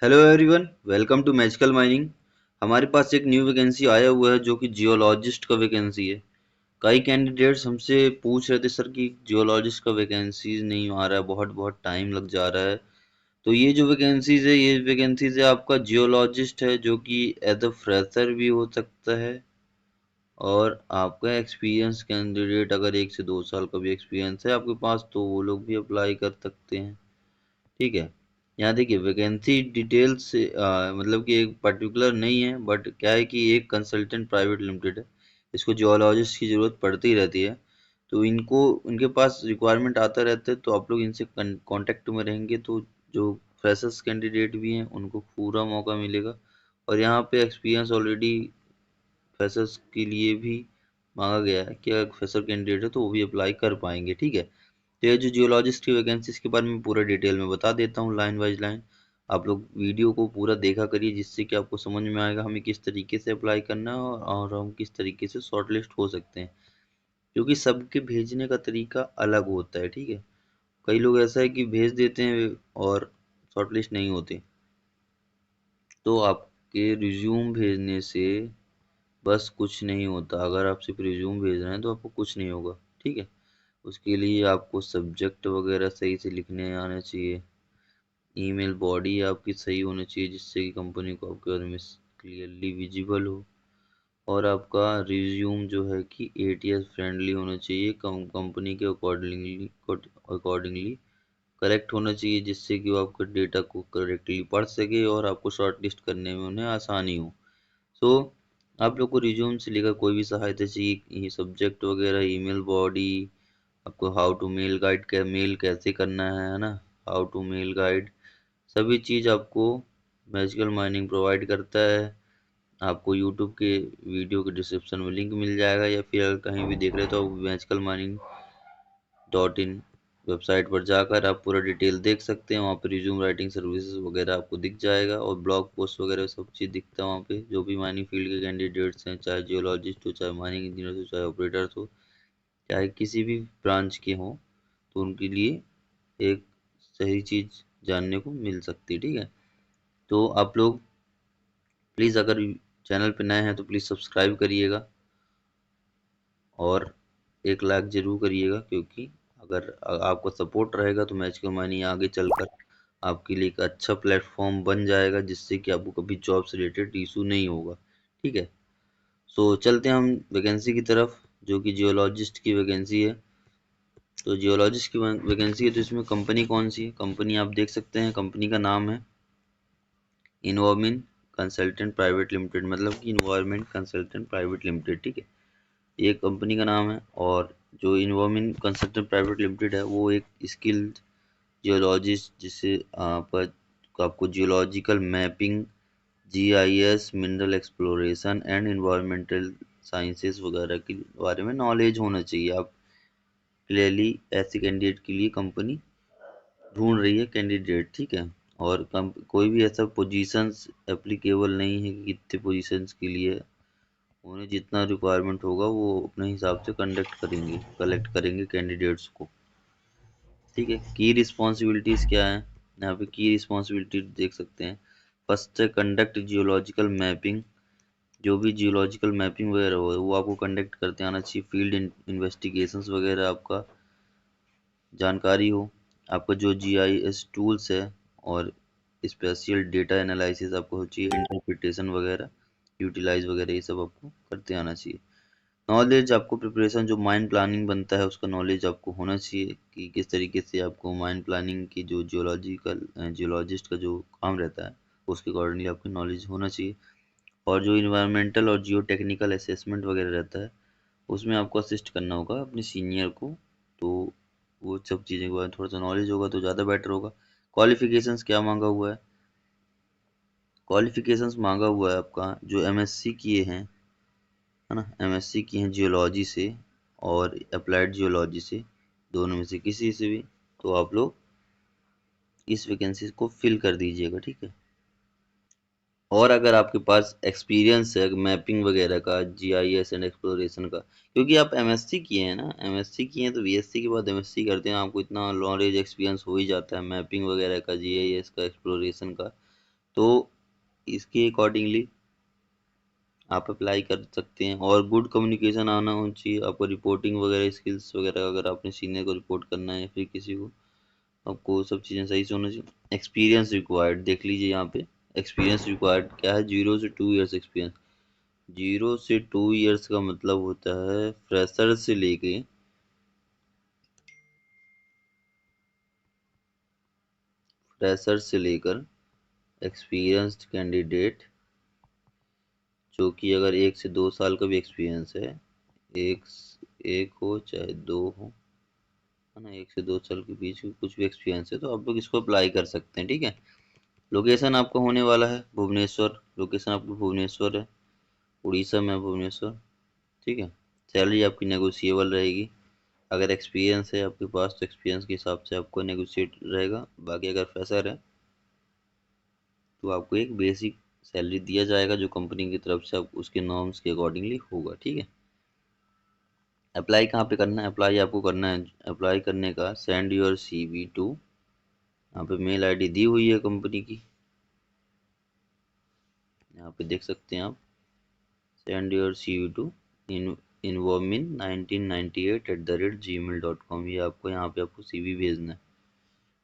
Hello everyone, welcome to magical mining. हमारे पास एक न्यू वैकेंसी आया हुआ है जो कि जियोलॉजिस्ट का वैकेंसी है। कई कैंडिडेट्स हमसे पूछ रहे थे सर कि जियोलॉजिस्ट का वैकेंसी नहीं आ रहा है, बहुत बहुत टाइम लग जा रहा है। तो ये जो वैकेंसीज है, ये वैकेंसीज है आपका जियोलॉजिस्ट है, जो कि एज अ फ्रेशर भी हो सकता है। और आपका एक्सपीरियंस कैंडिडेट अगर 1 से 2 साल का भी एक्सपीरियंस है आपके पास तो वो लोग भी अप्लाई कर सकते हैं। ठीक है। यहाँ देखिए वैकेंसी डिटेल्स से मतलब कि एक पर्टिकुलर नहीं है, बट क्या है कि एक कंसल्टेंट प्राइवेट लिमिटेड है। इसको जियोलॉजिस्ट की ज़रूरत पड़ती ही रहती है। तो इनको उनके पास रिक्वायरमेंट आता रहता है, तो आप लोग इनसे कांटेक्ट में रहेंगे तो जो फ्रेशर्स कैंडिडेट भी हैं उनको पूरा मौका मिलेगा। और यहाँ पे एक्सपीरियंस ऑलरेडी फ्रेशर्स के लिए भी मांगा गया है कि अगर फ्रेशर कैंडिडेट है तो वो भी अप्लाई कर पाएंगे। ठीक है। तो ये जो जियोलॉजिस्ट की वैकेंसीज के बारे में पूरा डिटेल में बता देता हूँ, लाइन बाय लाइन। आप लोग वीडियो को पूरा देखा करिए, जिससे कि आपको समझ में आएगा हमें किस तरीके से अप्लाई करना है और हम किस तरीके से शॉर्टलिस्ट हो सकते हैं। क्योंकि सबके भेजने का तरीका अलग होता है। ठीक है। कई लोग ऐसा है कि भेज देते हैं और शॉर्टलिस्ट नहीं होते। तो आपके रिज्यूम भेजने से बस कुछ नहीं होता। अगर आप सिर्फ रिज्यूम भेज रहे हैं तो आपको कुछ नहीं होगा। ठीक है। उसके लिए आपको सब्जेक्ट वगैरह सही से लिखने आना चाहिए। ईमेल बॉडी आपकी सही होनी चाहिए, जिससे कि कंपनी को आपके बारे में क्लियरली विजिबल हो। और आपका रिज्यूम जो है कि एटीएस फ्रेंडली होना चाहिए, कंपनी के अकॉर्डिंगली करेक्ट होना चाहिए, जिससे कि वो आपके डेटा को करेक्टली पढ़ सके और आपको शॉर्ट लिस्ट करने में उन्हें आसानी हो। सो आप लोग को रिज्यूम से लेकर कोई भी सहायता चाहिए, ये सब्जेक्ट वगैरह, ईमेल बॉडी, आपको how to mail guide, mail कैसे करना है ना, हाउ टू मेल गाइड, सभी चीज़ आपको मैजिकल माइनिंग प्रोवाइड करता है। आपको यूट्यूब के वीडियो के डिस्क्रिप्शन में लिंक मिल जाएगा, या फिर अगर कहीं भी देख रहे हो तो मैजिकल माइनिंग .in वेबसाइट पर जाकर आप पूरा डिटेल देख सकते हैं। वहाँ पे रिज्यूम राइटिंग सर्विसेज वगैरह आपको दिख जाएगा, और ब्लॉग पोस्ट वगैरह सब चीज़ दिखता है वहाँ पे। जो भी माइनिंग फील्ड के कैंडिडेट्स हैं, चाहे जियोलॉजिस्ट हो, चाहे माइनिंग इंजीनियर हो, चाहे ऑपरेटर्स हो, चाहे किसी भी ब्रांच के हों, तो उनके लिए एक सही चीज़ जानने को मिल सकती है। ठीक है। तो आप लोग प्लीज़ अगर चैनल पे नए हैं तो प्लीज़ सब्सक्राइब करिएगा, और एक लाइक ज़रूर करिएगा, क्योंकि अगर आपका सपोर्ट रहेगा तो मैजिकल माइनिंग आगे चलकर आपके लिए एक अच्छा प्लेटफॉर्म बन जाएगा, जिससे कि आपको कभी जॉब से रिलेटेड इशू नहीं होगा। ठीक है। सो चलते हैं हम वैकेंसी की तरफ, जो कि जियोलॉजिस्ट की वैकेंसी है। तो जियोलॉजिस्ट की वैकेंसी है, तो इसमें कंपनी कौन सी है? कंपनी आप देख सकते हैं, कंपनी का नाम है इन्वॉर्मिन कंसल्टेंट प्राइवेट लिमिटेड, मतलब कि इन्वायरमेंट कंसल्टेंट प्राइवेट लिमिटेड। ठीक है। ये कंपनी का नाम है। और जो इन्वॉर्मिन कंसल्टेंट प्राइवेट लिमिटेड है, वो एक स्किल्ड जियोलॉजिस्ट, जिसे आपको geological mapping, GIS, mineral exploration and environmental sciences वगैरह के बारे में नॉलेज होना चाहिए। आप क्लियरली ऐसे कैंडिडेट के लिए कंपनी ढूंढ रही है कैंडिडेट। ठीक है। और कोई भी ऐसा पोजीशंस एप्लीकेबल नहीं है कि कितने पोजीशंस के लिए उन्हें जितना रिक्वायरमेंट होगा वो अपने हिसाब से कलेक्ट करेंगे कैंडिडेट्स को। ठीक है। की रिस्पॉन्सिबिलिटीज़ क्या है? यहाँ पे की रिस्पॉन्सिबिलिटी देख सकते हैं। फर्स्ट है कंडक्ट जियोलॉजिकल मैपिंग। जो भी जियोलॉजिकल मैपिंग वगैरह हो वो आपको कंडक्ट करते आना चाहिए। फील्ड इन्वेस्टिगेशंस वगैरह आपका जानकारी हो। आपका जो जीआईएस टूल्स है और स्पेशल डेटा एनालिसिस आपको हो चाहिए। इंटरप्रिटेशन वगैरह, यूटिलाइज वगैरह, ये सब आपको करते आना चाहिए। नॉलेज आपको प्रिपरेशन, जो माइंड प्लानिंग बनता है उसका नॉलेज आपको होना चाहिए कि किस तरीके से आपको माइंड प्लानिंग की, जो जियोलॉजिस्ट का जो काम रहता है उसके अकॉर्डिंगली आपकी नॉलेज होना चाहिए। और जो इन्वायरमेंटल और जियो टेक्निकल असेसमेंट वगैरह रहता है उसमें आपको असिस्ट करना होगा अपने सीनियर को। तो वो सब चीज़ें के बारे में थोड़ा सा नॉलेज होगा तो ज़्यादा बेटर होगा। क्वालिफिकेशंस क्या मांगा हुआ है? क्वालिफिकेशंस मांगा हुआ है आपका जो एमएससी किए हैं, है ना, एमएससी की हैं जियोलॉजी से और अप्लाइड जियोलॉजी से, दोनों में से किसी से भी, तो आप लोग इस वैकेंसी को फिल कर दीजिएगा। ठीक है। और अगर आपके पास एक्सपीरियंस है मैपिंग वगैरह का, जीआईएस एंड एक्सप्लोरेशन का, क्योंकि आप एमएससी किए हैं ना, एमएससी किए हैं तो बीएससी के बाद एमएससी करते हैं, आपको इतना नॉलेज एक्सपीरियंस हो ही जाता है मैपिंग वगैरह का, जीआईएस का, एक्सप्लोरेशन का। तो इसके अकॉर्डिंगली आप अप्लाई कर सकते हैं। और गुड कम्युनिकेशन आना होना चाहिए आपको, रिपोर्टिंग वगैरह स्किल्स वगैरह, अगर आपने सीनियर को रिपोर्ट करना है या फिर किसी को, आपको सब चीज़ें सही से होना चाहिए। एक्सपीरियंस रिक्वायर्ड देख लीजिए यहाँ पे, एक्सपीरियंस रिक्वायर्ड क्या है, 0 से 2 ईयर्स एक्सपीरियंस। 0 से 2 ईयर्स का मतलब होता है फ्रेशर से लेकर एक्सपीरियंस्ड कैंडिडेट, जो कि अगर 1 से 2 साल का भी एक्सपीरियंस है, एक एक हो चाहे दो हो, है ना, 1 से 2 साल के बीच में कुछ भी एक्सपीरियंस है तो आप लोग इसको अप्लाई कर सकते हैं, ठीक है। लोकेशन आपका होने वाला है भुवनेश्वर, लोकेशन आपकी भुवनेश्वर है, उड़ीसा में है भुवनेश्वर, ठीक है। सैलरी आपकी नेगोशिएबल रहेगी। अगर एक्सपीरियंस है आपके पास तो एक्सपीरियंस के हिसाब से आपको नेगोशिएट रहेगा। बाकी अगर फ्रेशर है तो आपको एक बेसिक सैलरी दिया जाएगा जो कंपनी की तरफ से आप उसके नॉर्म्स के अकॉर्डिंगली होगा, ठीक है। अप्लाई कहाँ पे करना है, अप्लाई आपको करना है, अप्लाई करने का सेंड योर CV टू, यहाँ पे मेल आईडी दी हुई है कंपनी की, यहाँ पे देख सकते हैं आप, send your CV to invomin1998@gmail.com, ये आपको यहाँ पे आपको CV भेजना है,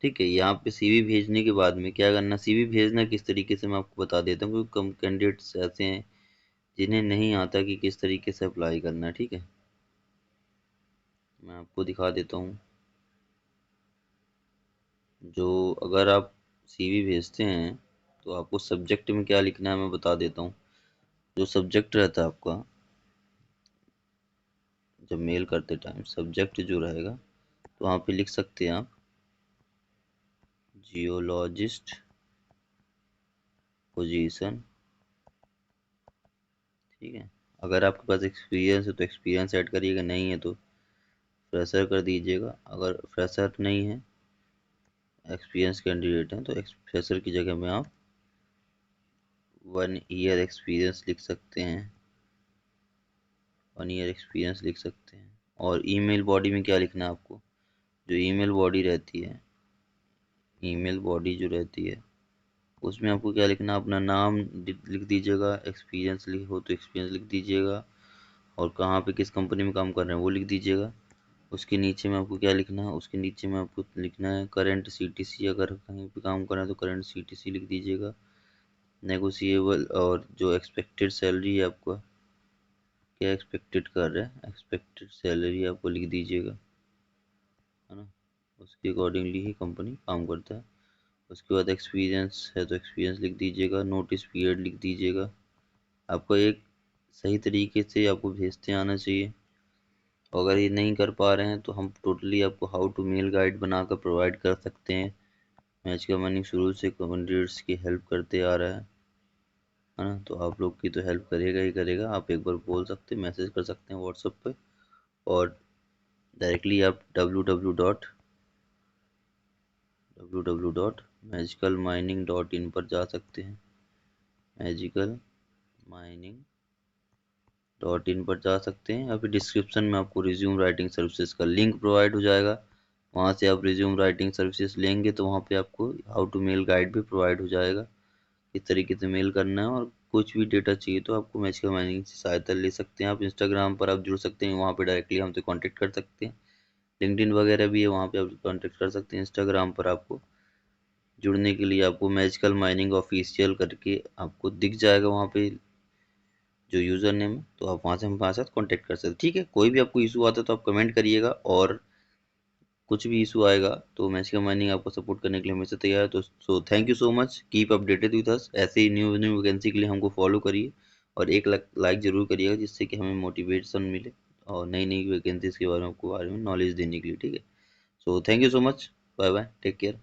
ठीक है। यहाँ पे CV भेजने के बाद में क्या करना, CV भेजना किस तरीके से मैं आपको बता देता हूँ, क्योंकि कम कैंडिडेट्स ऐसे हैं जिन्हें नहीं आता कि किस तरीके से अप्लाई करना है, ठीक है। मैं आपको दिखा देता हूँ। जो अगर आप CV भेजते हैं तो आपको सब्जेक्ट में क्या लिखना है मैं बता देता हूँ। जो सब्जेक्ट रहता है आपका, जब मेल करते टाइम सब्जेक्ट जो रहेगा तो वहाँ पे लिख सकते हैं आप जियोलॉजिस्ट पोजीशन, ठीक है। अगर आपके पास एक्सपीरियंस है तो एक्सपीरियंस ऐड करिएगा, नहीं है तो फ्रेशर कर दीजिएगा। अगर फ्रेशर नहीं है, एक्सपीरियंस कैंडिडेट हैं, तो फ्रेशर की जगह में आप 1 ईयर एक्सपीरियंस लिख सकते हैं, 1 ईयर एक्सपीरियंस लिख सकते हैं। और ईमेल बॉडी में क्या लिखना है आपको, जो ईमेल बॉडी रहती है, ईमेल बॉडी जो रहती है उसमें आपको क्या लिखना है, अपना नाम लिख दीजिएगा, एक्सपीरियंस लिख हो तो एक्सपीरियंस लिख दीजिएगा, और कहाँ पे किस कंपनी में काम कर रहे हैं वो लिख दीजिएगा। उसके नीचे में आपको क्या लिखना है, उसके नीचे में आपको लिखना है करंट CTC, अगर कहीं पे काम कर रहे हैं तो करंट CTC लिख दीजिएगा। नेगोशिएबल, और जो एक्सपेक्टेड सैलरी है आपका, क्या एक्सपेक्टेड कर रहे हैं, एक्सपेक्टेड सैलरी आपको लिख दीजिएगा, है ना। उसके अकॉर्डिंगली ही कंपनी काम करता है। उसके बाद एक्सपीरियंस है तो एक्सपीरियंस लिख दीजिएगा, नोटिस पीरियड लिख दीजिएगा। आपको एक सही तरीके से आपको भेजते आना चाहिए। अगर ये नहीं कर पा रहे हैं तो हम टोटली आपको हाउ टू मेल गाइड बनाकर प्रोवाइड कर सकते हैं। मैच का मनी शुरू से कैंडिडेट्स की हेल्प करते आ रहा है ना, तो आप लोग की तो हेल्प करेगा ही करेगा। आप एक बार बोल सकते हैं, मैसेज कर सकते हैं व्हाट्सएप पे, और डायरेक्टली आप www.magicalmining.in पर जा सकते हैं, magicalmining.in पर जा सकते हैं, या फिर डिस्क्रिप्शन में आपको रिज्यूम राइटिंग सर्विसेज का लिंक प्रोवाइड हो जाएगा। वहाँ से आप रिज्यूम राइटिंग सर्विसेज लेंगे तो वहाँ पे आपको हाउ टू मेल गाइड भी प्रोवाइड हो जाएगा, किस तरीके से मेल करना है। और कुछ भी डेटा चाहिए तो आपको मैजिकल माइनिंग से सहायता ले सकते हैं। आप इंस्टाग्राम पर आप जुड़ सकते हैं, वहाँ पे डायरेक्टली हमसे कांटेक्ट कर सकते हैं। लिंक्डइन वगैरह भी है, वहाँ पे आप कांटेक्ट कर सकते हैं। इंस्टाग्राम पर आपको जुड़ने के लिए आपको मैजिकल माइनिंग ऑफिशियल करके आपको दिख जाएगा वहाँ पे जो यूज़र नेम है, तो आप वहाँ से हमारे साथ कांटेक्ट कर सकते हैं, ठीक है। कोई भी आपको इशू आता है तो आप कमेंट करिएगा, और कुछ भी इशू आएगा तो मैजिकल माइनिंग आपको सपोर्ट करने के लिए हमेशा तैयार है। तो सो thank you so much, keep updated with us. ऐसे ही न्यू न्यू वैकेंसी के लिए हमको फॉलो करिए, और एक लाइक ज़रूर करिएगा, जिससे कि हमें मोटिवेशन मिले और नई नई वैकेंसीज के बारे में आपको बारे में नॉलेज देने के लिए, ठीक है। So thank you so much, bye bye, take care.